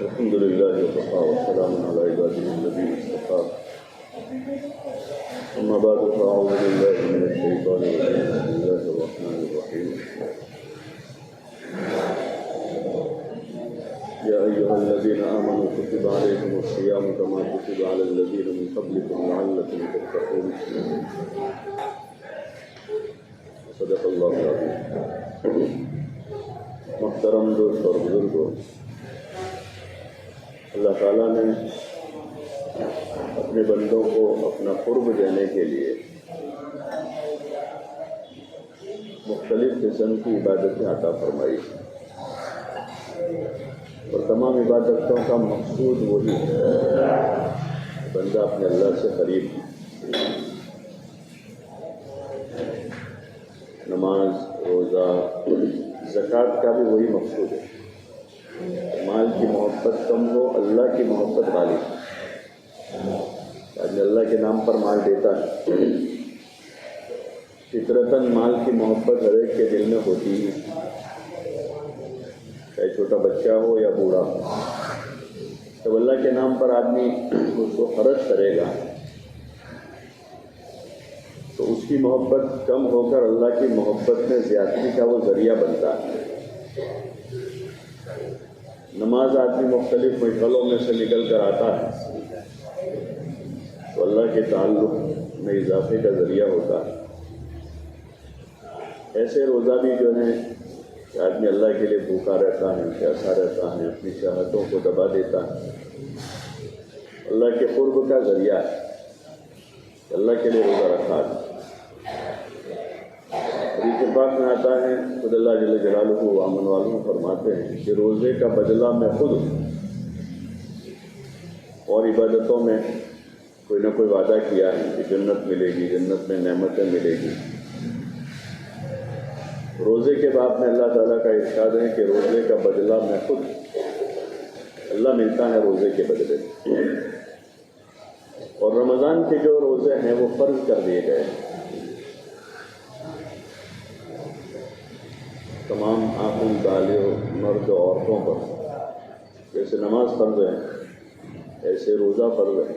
الحمد لله وكفى وسلام على عباده الذين اصطفى أما بعد فأعوذ بالله من الشيطان الرجيم بسم الله الرحمن الرحيم يا أيها الذين آمنوا كتب عليكم الصيام كما كتب على الذين من قبلكم لعلكم تتقون صدق اللہ العظیم۔ محترم دوست اور بزرگوں، اللہ تعالیٰ نے اپنے بندوں کو اپنا قرب دینے کے لیے مختلف قسم کی عبادتیں عطا فرمائی، اور تمام عبادتوں کا مقصود وہی ہے، بندہ اپنے اللہ سے قریب۔ نماز، روزہ، زکوٰۃ کا بھی وہی مقصود ہے، مال کی محبت کم ہو، اللہ کی محبت غالب۔ آج اللہ کے نام پر مال دیتا ہے، فطرتاً مال کی محبت ہر ایک کے دل میں ہوتی ہے، چاہے چھوٹا بچہ ہو یا بوڑھا ہو۔ جب اللہ کے نام پر آدمی اس کو خرچ کرے گا تو اس کی محبت کم ہو کر اللہ کی محبت میں زیادتی کا وہ ذریعہ بنتا ہے۔ نماز آدمی مختلف مشغلوں میں سے نکل کر آتا ہے تو اللہ کے تعلق میں اضافے کا ذریعہ ہوتا ہے۔ ایسے روزہ بھی جو ہے کہ آدمی اللہ کے لیے بھوکا رہتا ہے، پیاسا رہتا ہے، اپنی چاہتوں کو دبا دیتا ہے، اللہ کے قرب کا ذریعہ ہے، اللہ کے لیے روزہ رکھا ہے۔ حدیث پاک میں آتا ہے، خود اللہ جل جلالہ و امن والوں فرماتے ہیں کہ روزے کا بدلہ میں خود ہوں، اور عبادتوں میں کوئی نہ کوئی وعدہ کیا ہے کہ جنت ملے گی، جنت میں نعمتیں ملے گی۔ روزے کے بعد میں اللہ تعالیٰ کا ارشاد ہے کہ روزے کا بدلہ میں خود، اللہ ملتا ہے روزے کے بدلے۔ اور رمضان کے جو روزے ہیں وہ فرض کر دیے گئے ہیں، تمام عاقل بالغ مرد و عورتوں پر۔ جیسے نماز فرض ہے ایسے روزہ فرض ہے،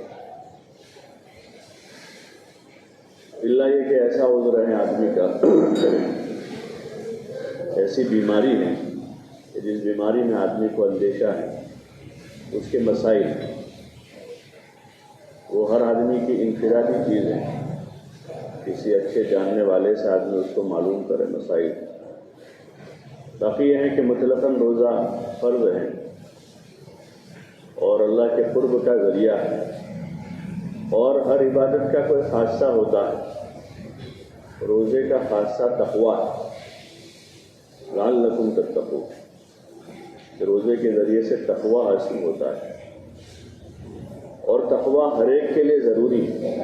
اللہ یہ کہ ایسا عذر ہے آدمی کا، ایسی بیماری ہے کہ جس بیماری میں آدمی کو اندیشہ ہے، اس کے مسائل، وہ ہر آدمی کی انفرادی چیز ہے، کسی اچھے جاننے والے سے آدمی اس کو معلوم کرے مسائل۔ باقی یہ ہے کہ مطلقاً روزہ فرض ہے اور اللہ کے قرب کا ذریعہ ہے، اور ہر عبادت کا کوئی خاصہ ہوتا ہے۔ روزے کا خاصہ تقویٰ ہے، لعلکم تتقون، کہ روزے کے ذریعے سے تقویٰ حاصل ہوتا ہے، اور تقویٰ ہر ایک کے لیے ضروری ہے،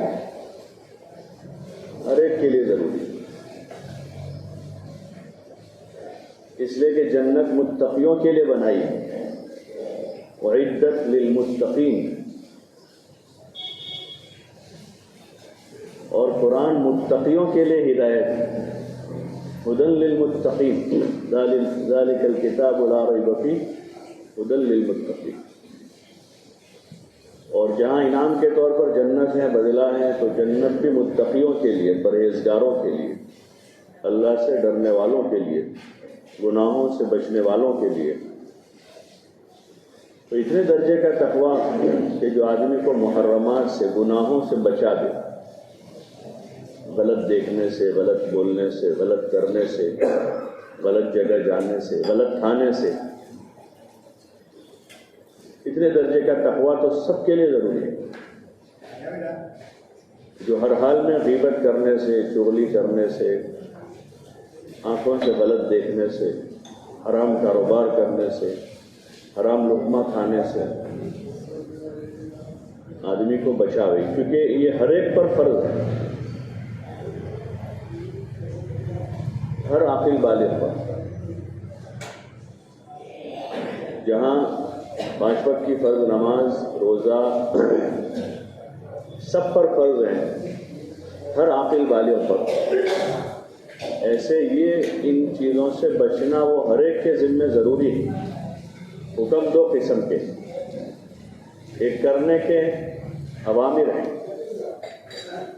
ہر ایک کے لیے ضروری ہے، اس لیے کہ جنت متقیوں کے لیے بنائی ہے، وعدت للمتقین، اور قرآن متقیوں کے لیے ہدایت ہے، ہدی للمتقین، ذالک الکتاب لا ریب فیہ ہدی للمتقین۔ اور جہاں انعام کے طور پر جنت ہے، بدلہ ہے، تو جنت بھی متقیوں کے لیے، پرہیزگاروں کے لیے، اللہ سے ڈرنے والوں کے لیے، گناہوں سے بچنے والوں کے لیے۔ تو اتنے درجے کا تقویٰ کہ جو آدمی کو محرمات سے، گناہوں سے بچا دے، غلط دیکھنے سے، غلط بولنے سے، غلط کرنے سے، غلط جگہ جانے سے، غلط کھانے سے۔ اتنے درجے کا تقویٰ تو سب کے لیے ضروری ہے، جو ہر حال میں غیبت کرنے سے، چغلی کرنے سے، آنکھوں سے غلط دیکھنے سے، حرام کاروبار کرنے سے، حرام لقمہ کھانے سے آدمی کو بچاوے، کیونکہ یہ ہر ایک پر فرض ہے، ہر عاقل بالغ پر۔ جہاں 5 وقت کی فرض نماز، روزہ سب پر فرض ہیں، ہر عاقل بالغ پر، ایسے یہ ان چیزوں سے بچنا وہ ہر ایک کے ذمہ ضروری ہے، حکم دو قسم کے، ایک کرنے کے اوامر ہیں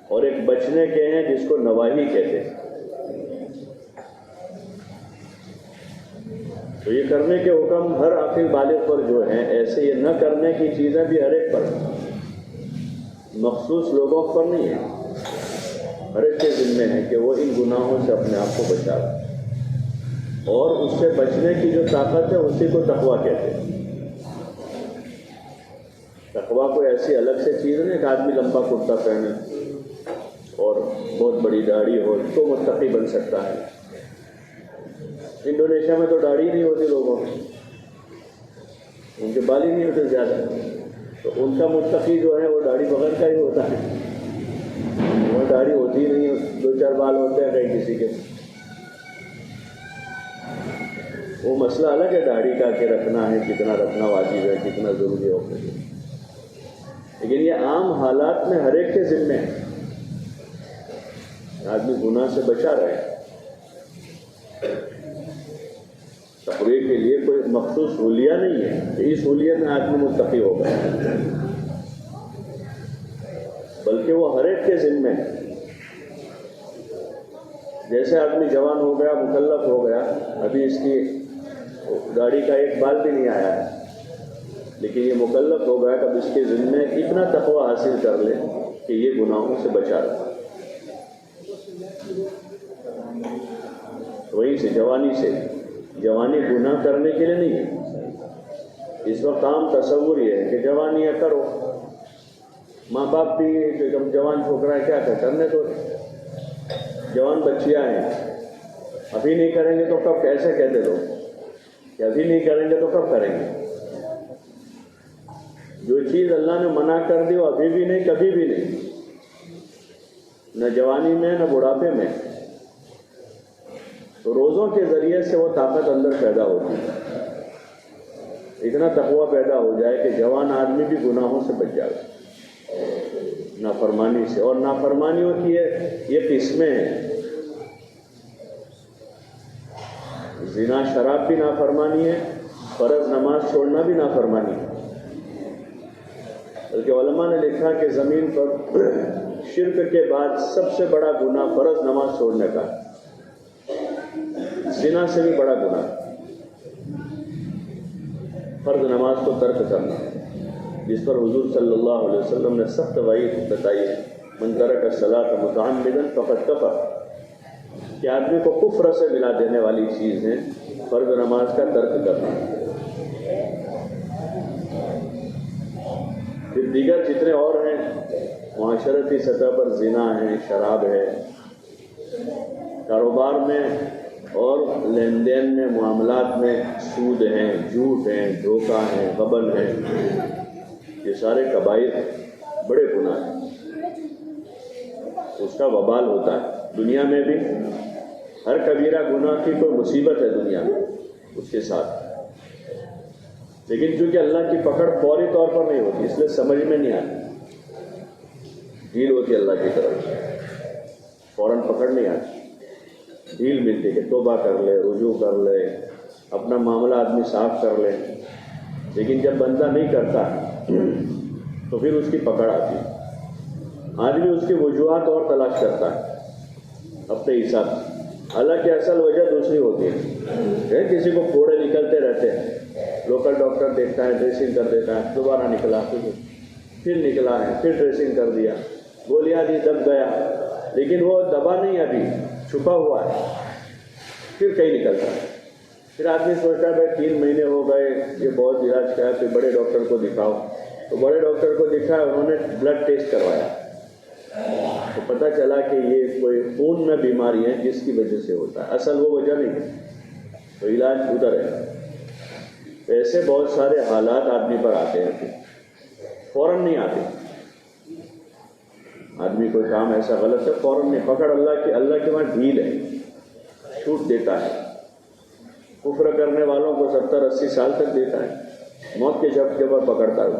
اور ایک بچنے کے ہیں جس کو نواہی کہتے ہیں۔ تو یہ کرنے کے حکم ہر عاقل بالغ پر جو ہیں، ایسے یہ نہ کرنے کی چیزیں بھی ہر ایک پر، مخصوص لوگوں پر نہیں ہیں، ہر ایک کے ذمے ہیں کہ وہ ان گناہوں سے اپنے آپ کو بچائے، اور اس سے بچنے کی جو طاقت ہے اسی کو تقویٰ کہتے ہیں۔ تقویٰ کوئی ایسی الگ سے چیز نہیں کہ آدمی لمبا کرتا پہنے اور بہت بڑی داڑھی ہو تو متقی بن سکتا ہے۔ انڈونیشیا میں تو داڑھی نہیں ہوتی لوگوں کی، ان کے بال ہی نہیں ہوتے زیادہ، تو ان کا متقی جو ہے وہ داڑھی بغیر کا ہی ہوتا ہے، وہ داڑھی ہوتی ہی نہیں، 2-4 بال ہوتے ہیں کہیں کسی کے۔ وہ مسئلہ الگ ہے داڑھی کا کہ رکھنا ہے، کتنا رکھنا واجب ہے، کتنا ضروری ہو، لیکن یہ عام حالات میں ہر ایک کے ذمے ہے۔ آدمی گناہ سے بچا رہے، تقوی کے لیے کوئی مخصوص حلیہ نہیں ہے کہ اس حلیے میں آدمی متقی ہوگا، بلکہ وہ ہر ایک کے ذمے ہے۔ جیسے آدمی جوان ہو گیا، مکلف ہو گیا، ابھی اس کی داڑھی کا ایک بال بھی نہیں آیا ہے، لیکن یہ مکلف ہو گیا کہ اب اس کے ذمے اتنا تقوی حاصل کر لے کہ یہ گناہوں سے بچا رہے۔ وہیں سے جوانی گناہ کرنے کے لیے نہیں ہے۔ اس وقت عام تصور یہ ہے کہ جوانی ہے کرو، ماں باپ بھی جب جوان چھوکرا ہے کیا کرنے دو، جوان بچیاں ہیں، ابھی نہیں کریں گے تو کب، کیسے کہتے دو کہ ابھی نہیں کریں گے تو کب کریں گے؟ جو چیز اللہ نے منع کر دی وہ ابھی بھی نہیں، کبھی بھی نہیں، نہ جوانی میں نہ بڑھاپے میں۔ تو روزوں کے ذریعے سے وہ طاقت اندر پیدا ہوتی ہے، اتنا تقویٰ پیدا ہو جائے کہ جوان آدمی بھی گناہوں سے بچ جائے، نافرمانی سے۔ اور نافرمانیوں کی یہ قسمیں ہیں، زنا شراب بھی نافرمانی ہے، فرض نماز چھوڑنا بھی نافرمانی ہے، بلکہ علماء نے لکھا کہ زمین پر شرک کے بعد سب سے بڑا گناہ فرض نماز چھوڑنے کا، زنا سے بھی بڑا گناہ فرض نماز کو ترک کرنا، جس پر حضور صلی اللہ علیہ وسلم نے سخت وعید بتائی ہے، من ترک الصلاۃ متعمدا فقد کفر، کہ آدمی کو کفر سے ملا دینے والی چیز ہے فرض نماز کا ترک کرنا۔ پھر دیگر جتنے اور ہیں، معاشرتی سطح پر زنا ہے، شراب ہے، کاروبار میں اور لین دین میں، معاملات میں سود ہیں، جھوٹ ہیں، دھوکہ ہے، غبن ہے، یہ سارے کبائر بڑے گناہ ہیں، اس کا وبال ہوتا ہے دنیا میں بھی۔ ہر کبیرہ گناہ کی کوئی مصیبت ہے دنیا میں اس کے ساتھ، لیکن چونکہ اللہ کی پکڑ فوری طور پر نہیں ہوتی اس لیے سمجھ میں نہیں آتی، ڈھیل ہوتی اللہ کی طرف، فوراً پکڑ نہیں آتی، ڈھیل ملتی کہ توبہ کر لے، رجوع کر لے، اپنا معاملہ آدمی صاف کر لے، لیکن جب بندہ نہیں کرتا تو پھر اس کی پکڑ آتی ہے، آدمی اس کی وجوہات اور تلاش کرتا ہے اپنے حساب سے، حالانکہ اصل وجہ دوسری ہوتی ہے۔ کسی کو پھوڑے نکلتے رہتے ہیں، لوکل ڈاکٹر دیکھتا ہے، ڈریسنگ کر دیتا ہے، دوبارہ نکلا، پھر نکلا ہے، پھر ڈریسنگ کر دیا، گولیاں دی، دب گیا، لیکن وہ دبا نہیں، ابھی چھپا ہوا ہے، پھر کہیں نکلتا ہے۔ پھر آدمی سوچتا ہے بھائی 3 مہینے ہو گئے، یہ بہت علاج کیا ہے، پھر بڑے ڈاکٹر کو دکھاؤ، تو بڑے ڈاکٹر کو دکھایا، انہوں نے بلڈ ٹیسٹ کروایا تو پتہ چلا کہ یہ کوئی خون میں بیماری ہے جس کی وجہ سے ہوتا ہے، اصل وہ وجہ نہیں ہے، تو علاج ادھر ہے۔ ایسے بہت سارے حالات آدمی پر آتے ہیں، فوراً نہیں آتے، آدمی کوئی کام ایسا غلط ہے فوراً نہیں، پکڑ اللہ کے وہاں ڈھیل ہے، چھوٹ دیتا ہے، کفر کرنے والوں کو 70-80 سال تک دیتا ہے، موت کے جھپکے پر پکڑتا ہے،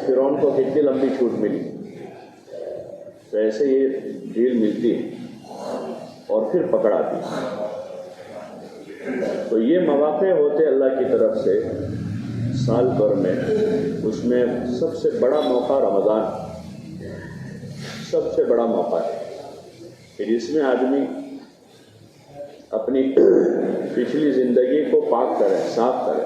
فرعون کو کتنی لمبی چھوٹ ملی، تو ایسے یہ ڈھیل ملتی ہے اور پھر پکڑ آتی ہے۔ تو یہ مواقع ہوتے اللہ کی طرف سے سال بھر میں، اس میں سب سے بڑا موقع رمضان، سب سے بڑا موقع ہے کہ جس میں آدمی اپنی پچھلی زندگی کو پاک کرے، صاف کرے،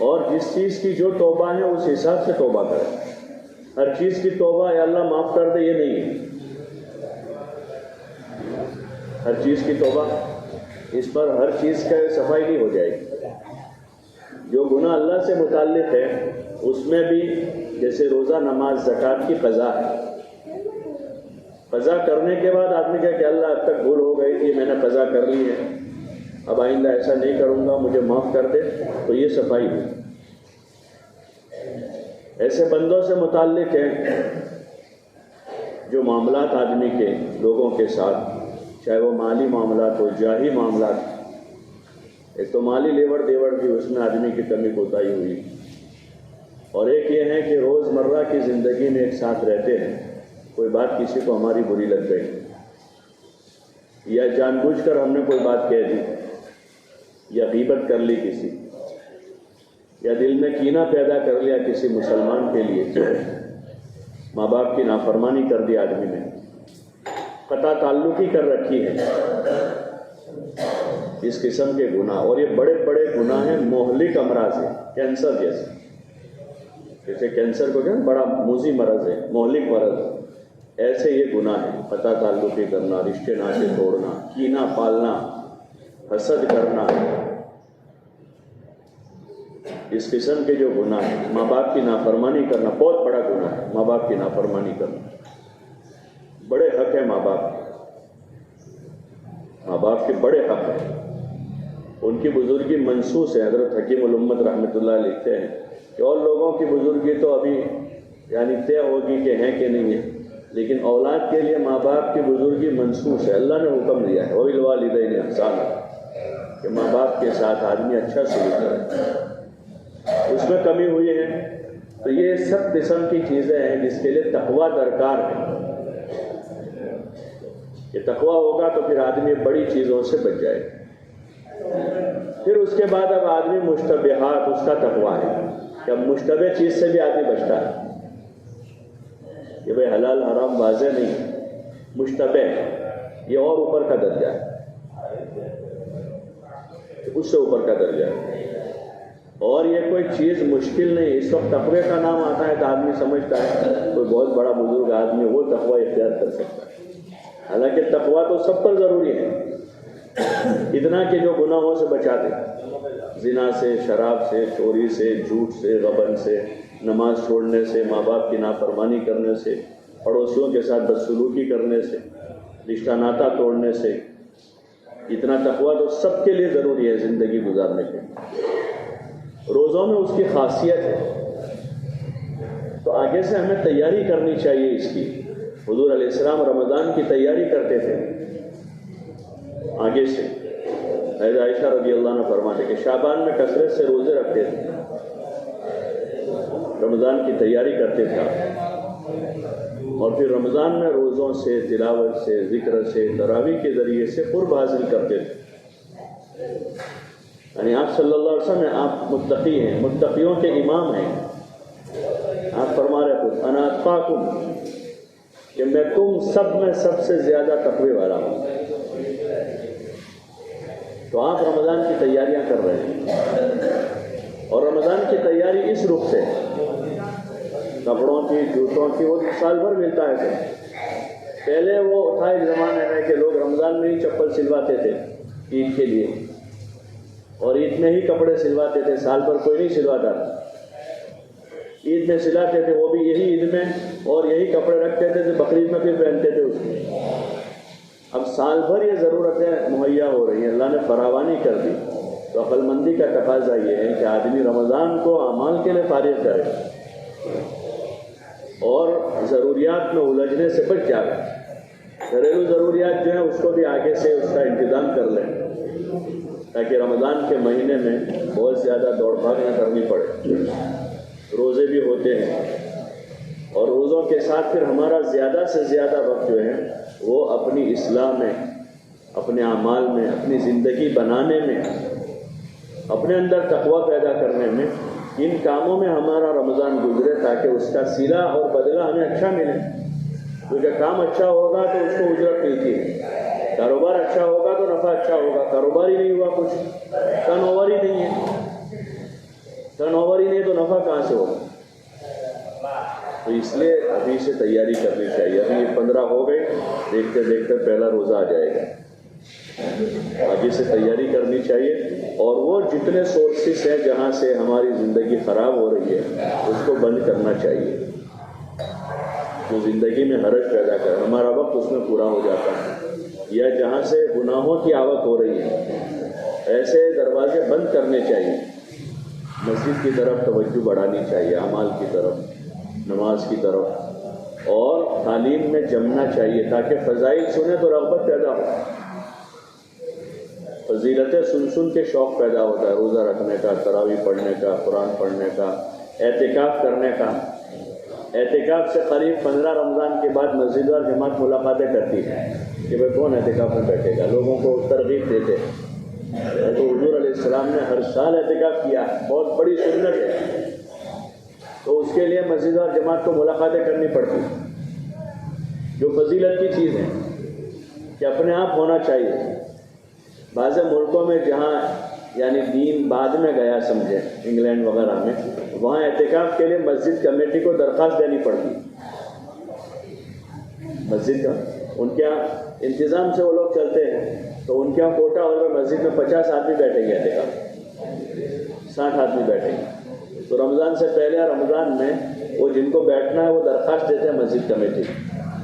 اور جس چیز کی جو توبہ ہے اس حساب سے توبہ کرے۔ ہر چیز کی توبہ یا اللہ معاف کر دے یہ نہیں ہے، ہر چیز کی توبہ، اس پر ہر چیز کا صفائی نہیں ہو جائے گی۔ جو گناہ اللہ سے متعلق ہے اس میں بھی، جیسے روزہ، نماز، زکوٰۃ کی قضا ہے، قضا کرنے کے بعد آدمی کہا کہ اللہ اب تک بھول ہو گئی تھی، میں نے قضا کر لی ہے، اب آئندہ ایسا نہیں کروں گا، مجھے معاف کر دے، تو یہ صفائی ہوئی۔ ایسے بندوں سے متعلق ہیں جو معاملات آدمی کے لوگوں کے ساتھ، چاہے وہ مالی معاملات ہو، جاہی معاملات، ایک تو مالی لیوڑ دیوڑ بھی اس میں آدمی کی کمی کوتاہی ہوئی، اور ایک یہ ہے کہ روز مرہ کی زندگی میں ایک ساتھ رہتے ہیں، کوئی بات کسی کو ہماری بری لگ گئی، یا جان بوجھ کر ہم نے کوئی بات کہہ دی، یا غیبت کر لی کسی، یا دل میں کینہ پیدا کر لیا کسی مسلمان کے لیے، ماں باپ کی نافرمانی کر دی آدمی نے، قطع تعلقی کر رکھی ہے، اس قسم کے گناہ، اور یہ بڑے بڑے گناہ ہیں، مہلک امراض ہیں، کینسر جیسے کینسر کو کیا بڑا موذی مرض ہے، مہلک مرض، ایسے یہ گناہ ہیں، قطع تعلقی کرنا، رشتے ناطے توڑنا، کینہ پالنا، حسد کرنا، اس قسم کے جو گناہ ہیں، ماں باپ کی نافرمانی کرنا بہت بڑا گناہ ہے، ماں باپ کی نافرمانی کرنا، بڑے حق ہیں ماں باپ کے بڑے حق ہیں، ان کی بزرگی منسوس ہے۔ حضرت حکیم الامت رحمۃ اللہ لکھتے ہیں کہ اور لوگوں کی بزرگی تو ابھی یعنی طے ہوگی کہ ہیں کہ نہیں ہے، لیکن اولاد کے لیے ماں باپ کی بزرگی منسوس ہے، اللہ نے حکم دیا ہے وَبِالْوَالِدَيْنِ إِحْسَانًا، کہ ماں باپ کے ساتھ آدمی اچھا سلوک کرے، اس میں کمی ہوئی ہے۔ تو یہ سب قسم کی چیزیں ہیں جس کے لیے تقویٰ درکار ہے، کہ تقویٰ ہوگا تو پھر آدمی بڑی چیزوں سے بچ جائے گا۔ پھر اس کے بعد اب آدمی مشتبہات، اس کا تقویٰ ہے کہ اب مشتبہ چیز سے بھی آدمی بچتا ہے، کہ بھئی حلال حرام واضح نہیں، مشتبہ یہ اور اوپر کا درجہ ہے، اس سے اوپر کا درجہ ہے، اور یہ کوئی چیز مشکل نہیں۔ اس وقت تقوی کا نام آتا ہے تو آدمی سمجھتا ہے کوئی بہت بڑا بزرگ آدمی وہ تقوی اختیار کر سکتا ہے، حالانکہ تقوی تو سب پر ضروری ہے، اتنا کہ جو گناہوں سے بچا دے، زنا سے، شراب سے، چوری سے، جھوٹ سے، غبن سے، نماز چھوڑنے سے، ماں باپ کی نافرمانی کرنے سے، پڑوسیوں کے ساتھ بدسلوکی کرنے سے، رشتہ ناطہ توڑنے سے، اتنا تقوی تو سب کے لیے ضروری ہے زندگی گزارنے کے۔ روزوں میں اس کی خاصیت ہے، تو آگے سے ہمیں تیاری کرنی چاہیے اس کی۔ حضور علیہ السلام رمضان کی تیاری کرتے تھے آگے سے، حضرت عائشہ رضی اللہ عنہ فرماتے کہ شعبان میں کثرت سے روزے رکھتے تھے، رمضان کی تیاری کرتے تھے، اور پھر رمضان میں روزوں سے، تلاوت سے، ذکر سے، تراویح کے ذریعے سے قرب حاصل کرتے تھے۔ یعنی آپ صلی اللہ علیہ وسلم، آپ متقی ہیں، متقیوں کے امام ہیں، آپ فرما رہے خود انا اتقاکم، کہ میں تم سب میں سب سے زیادہ تقوی والا ہوں۔ تو آپ رمضان کی تیاریاں کر رہے ہیں، اور رمضان کی تیاری اس رخ سے، کپڑوں کی، جوتوں کی، وہ سال بھر ملتا ہے سر۔ پہلے وہ تھا ایک زمانے میں کہ لوگ رمضان میں ہی چپل سلواتے تھے عید کے لیے، اور عید میں ہی کپڑے سلواتے تھے، سال بھر کوئی نہیں سلواتا تھا، عید میں سلاتے تھے، وہ بھی یہی عید میں، اور یہی کپڑے رکھتے تھے، بقرعید میں پھر پہنتے تھے اس میں۔ اب سال بھر یہ ضرورتیں مہیا ہو رہی ہیں، اللہ نے فراوانی کر دی، تو عقل مندی کا تقاضا یہ ہے کہ آدمی رمضان کو اعمال کے لیے فارغ کرے، اور ضروریات میں الجھنے سے بچ جائے، گھریلو ضروریات جو ہیں اس کو بھی آگے سے اس کا انتظام کر لیں، تاکہ رمضان کے مہینے میں بہت زیادہ دوڑ بھاگ نہ کرنی پڑے۔ روزے بھی ہوتے ہیں، اور روزوں کے ساتھ پھر ہمارا زیادہ سے زیادہ وقت جو ہے وہ اپنی اصلاح میں، اپنے اعمال میں، اپنی زندگی بنانے میں، اپنے اندر تقوی پیدا کرنے میں، ان کاموں میں ہمارا رمضان گزرے تاکہ اس کا صلہ اور بدلہ ہمیں اچھا ملے. کیونکہ کام اچھا ہوگا تو اس کو اجرت ملتی ہے، کاروبار اچھا ہوگا تو نفع اچھا ہوگا. کاروبار ہی نہیں ہوا، کچھ ٹرن اوور ہی نہیں ہے، ٹرن اوور ہی نہیں تو نفع کہاں سے ہوگا؟ تو اس لیے ابھی سے تیاری کرنی چاہیے. ابھی یہ 15 ہو گئے، دیکھتے دیکھتے پہلا روزہ آ جائے گا. ابھی سے تیاری کرنی چاہیے، اور وہ جتنے سورسز ہیں جہاں سے ہماری زندگی خراب ہو رہی ہے اس کو بند کرنا چاہیے. جو زندگی میں حرج پیدا کر، ہمارا وقت اس میں پورا ہو جاتا ہے، یا جہاں سے گناہوں کی آوک ہو رہی ہے، ایسے دروازے بند کرنے چاہیے. مسجد کی طرف توجہ بڑھانی چاہیے، اعمال کی طرف، نماز کی طرف، اور تعلیم میں جمنا چاہیے تاکہ فضائل سنیں تو رغبت پیدا ہو. فضیلتیں سن سن کے شوق پیدا ہوتا ہے، روزہ رکھنے کا، تراویح پڑھنے کا، قرآن پڑھنے کا، اعتکاف کرنے کا. اعتکاف سے قریب 15 رمضان کے بعد مسجد اور جماعت ملاقاتیں کرتی ہے کہ بھائی کون اعتکاف میں بیٹھے گا، لوگوں کو ترغیب دیتے. تو حضور علیہ السلام نے ہر سال اعتکاف کیا، بہت بڑی سنت ہے. تو اس کے لیے مسجد اور جماعت کو ملاقاتیں کرنی پڑتی، جو فضیلت کی چیز ہے کہ اپنے آپ ہونا چاہیے. بعض ملکوں میں جہاں یعنی دین بعد میں گیا سمجھے، انگلینڈ وغیرہ میں، وہاں اعتکاف کے لیے مسجد کمیٹی کو درخواست دینی پڑتی. مسجد کا ان کے یہاں انتظام سے وہ لوگ چلتے ہیں، تو ان کے یہاں کوٹا ہال میں مسجد میں 50 آدمی بیٹھیں گے، اعتکاف 60 آدمی بیٹھیں گے. تو رمضان سے پہلے رمضان میں وہ جن کو بیٹھنا ہے وہ درخواست دیتے ہیں مسجد کمیٹی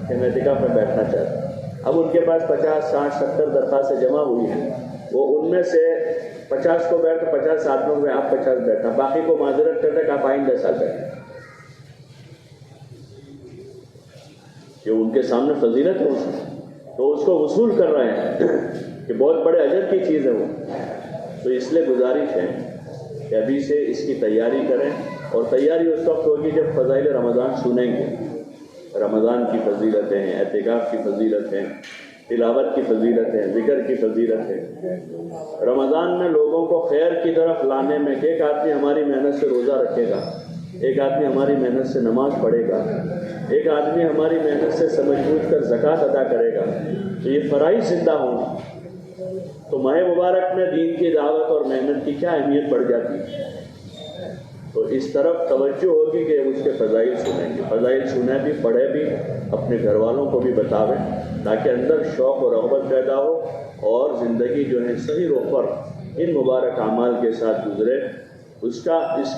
کہ میں اعتکاف میں بیٹھنا چاہتا ہوں. اب ان کے پاس 50 60 70 درخواستیں جمع ہوئی ہیں، وہ ان میں سے 50 کو بیٹھ تو 50 آدمیوں میں آپ 50 بیٹھنا، باقی کو معذرت کرتے کہ آپ آئندہ سال بیٹھیں. کہ ان کے سامنے فضیلت ہے اس میں، تو اس کو وصول کر رہے ہیں کہ بہت بڑے اجر کی چیز ہے وہ. تو اس لیے گزارش ہے کہ ابھی سے اس کی تیاری کریں، اور تیاری اس وقت ہوگی جب فضائل رمضان سنیں گے. رمضان کی فضیلتیں ہیں، اعتکاف کی فضیلت ہیں، تلاوت کی فضیلت ہے، ذکر کی فضیلت ہے. رمضان میں لوگوں کو خیر کی طرف لانے میں کہ ایک آدمی ہماری محنت سے روزہ رکھے گا، ایک آدمی ہماری محنت سے نماز پڑھے گا، ایک آدمی ہماری محنت سے سمجھ بوجھ کر زکوٰۃ ادا کرے گا، تو یہ فرائض زندہ ہوں. تو ماہ مبارک میں دین کی دعوت اور محنت کی کیا اہمیت بڑھ جاتی ہے. تو اس طرف توجہ ہوگی کہ اس کے فضائل سنیں گے، فضائل سنیں بھی، پڑھے بھی، اپنے گھر والوں کو بھی بتاویں تاکہ اندر شوق و رغبت پیدا ہو، اور زندگی جو ہے صحیح رخ پر ان مبارک اعمال کے ساتھ گزرے. اس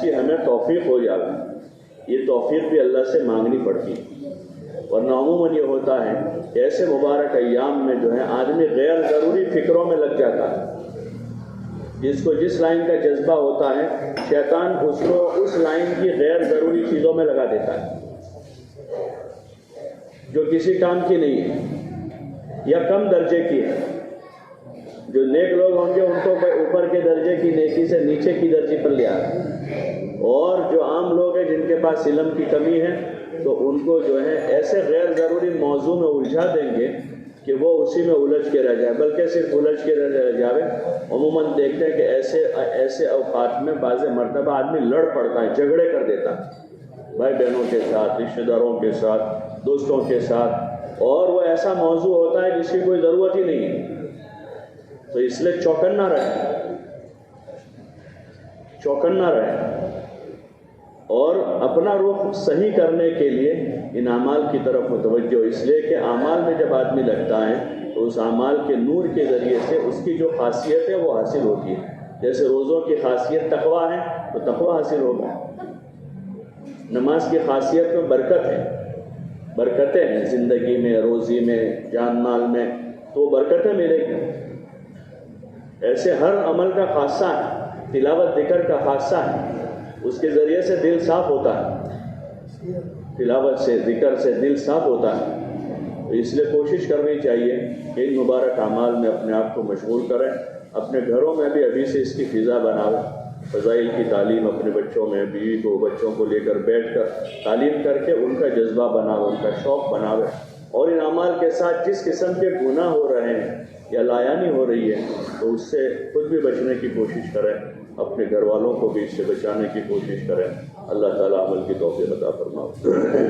کی ہمیں توفیق ہو جائے. یہ توفیق بھی اللہ سے مانگنی پڑتی ہے، ورنہ عموماً یہ ہوتا ہے کہ ایسے مبارک ایام میں جو ہے آدمی غیر ضروری فکروں میں لگ جاتا ہے. جس کو جس لائن کا جذبہ ہوتا ہے، شیطان اس کو اس لائن کی غیر ضروری چیزوں میں لگا دیتا ہے جو کسی کام کی نہیں ہے یا کم درجے کی ہے. جو نیک لوگ ہوں گے ان کو اوپر کے درجے کی نیکی سے نیچے کی درجے پر لے آئے، اور جو عام لوگ ہیں جن کے پاس علم کی کمی ہے تو ان کو جو ہے ایسے غیر ضروری موضوع میں الجھا دیں گے کہ وہ اسی میں الجھ کے رہ جائے، بلکہ صرف الجھ کے رہ جائے. عموماً دیکھتے ہیں کہ ایسے اوقات میں بعض مرتبہ آدمی لڑ پڑتا ہے، جھگڑے کر دیتا ہے بھائی بہنوں کے ساتھ، رشتہ داروں کے ساتھ، دوستوں کے ساتھ، اور وہ ایسا موضوع ہوتا ہے جس کی کوئی ضرورت ہی نہیں ہے. تو اس لیے چوکنا رہے اور اپنا رخ صحیح کرنے کے لیے ان اعمال کی طرف متوجہ. اس لیے کہ اعمال میں جب آدمی لگتا ہے تو اس اعمال کے نور کے ذریعے سے اس کی جو خاصیت ہے وہ حاصل ہوتی ہے. جیسے روزوں کی خاصیت تقویٰ ہے تو تقویٰ حاصل ہوگا. نماز کی خاصیت میں برکتیں ہیں زندگی میں، روزی میں، جان مال میں، تو برکتیں ملے گی. ایسے ہر عمل کا خاصہ ہے، تلاوت ذکر کا خاصہ ہے، اس کے ذریعے سے دل صاف ہوتا ہے، تلاوت سے ذکر سے دل صاف ہوتا ہے. تو اس لیے کوشش کرنی چاہیے کہ ان مبارک اعمال میں اپنے آپ کو مشغول کریں. اپنے گھروں میں بھی ابھی سے اس کی فضا بناویں. فضائل کی تعلیم اپنے بچوں میں، بیوی کو، بچوں کو لے کر بیٹھ کر تعلیم کر کے ان کا جذبہ بناوے، ان کا شوق بناوے. اور ان اعمال کے ساتھ جس قسم کے گناہ ہو رہے ہیں یا لایانی ہو رہی ہے تو اس سے خود بھی بچنے کی کوشش کریں، اپنے گھر والوں کو بھی اس سے بچانے کی کوشش کریں۔ اللہ تعالیٰ عمل کی توفیق عطا فرمائے۔